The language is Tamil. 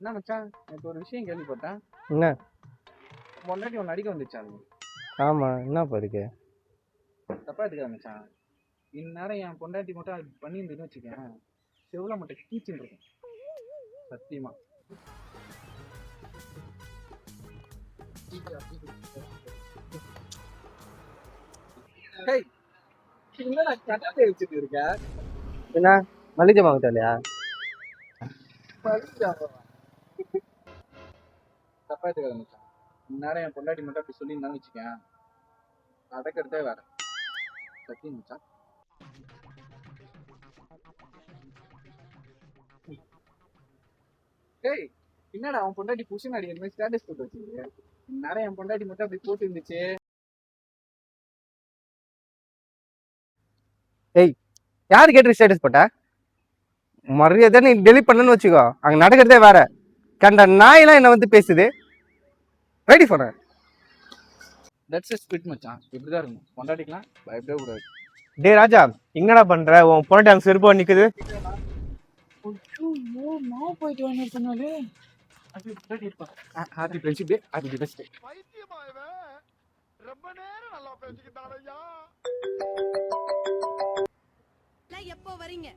என்ன மச்சான், எனக்கு ஒரு விஷயம் கேள்விப்பட்டேன். என்ன? பொண்டாட்டி ஒன்று அடிக்க வந்துச்சான். ஆமா, என்னப்பா இருக்கு? தப்பா எடுத்துக்காத மச்சான். இந்நேரம் என் பொண்டாட்டி மட்டும் அது பண்ணியிருந்துன்னு வச்சுக்கேன், செவ்வளோ மட்டும் கீச்சுன்னு இருக்கும் சத்தியமா. ஹேய், என்னடா கட்டாத்தை வச்சுட்டு இருக்க? என்ன மளிகை வாங்க தெரியலையா? தப்பா எடுத்துக்காத மச்சான். இந்நேரம் என் பொண்டாட்டி மட்டும் அப்படி சொல்லியிருந்தான்னு வச்சுக்கேன், அடக்கிறதே வேற. சத்தியம் மச்சான். டேய், என்னடா அவன் பொண்டாட்டி புருஷன் அடிக்கிற மாதிரி ஸ்டேட்டஸ் போட்டு வச்சிருக்கு? இந்நேரம் என் பொண்டாட்டி மட்டும் அப்படி போட்டு இருந்துச்சு. ஏய், யாரு கேட்டு ஸ்டேட்டஸ் போட்ட? மரியாதை நீ டெலிட் பண்ணன்னு வச்சுக்கோ, அங்க நடக்கிறதே வேற. கண்ட நாயெல்லாம் என்ன வந்து பேசுது. ரெடி பண்ண தட்ஸ் எ ஸ்பிரிட் மச்சான். இப்படிதான் இருக்கும். பொண்டாட்டிக்கலாம் பயப்படவே கூடாது. டே ராஜா, என்னடா பண்ற? உன் பொண்ணு அங்க செருப்பா நிக்குது. நான் போயிட்டு வாங்க சொன்னாலே happy friendship day, happy best day. ரொம்ப நேரம் நல்லா பேசிக்கிட்டாரையா. எப்போ வரீங்க?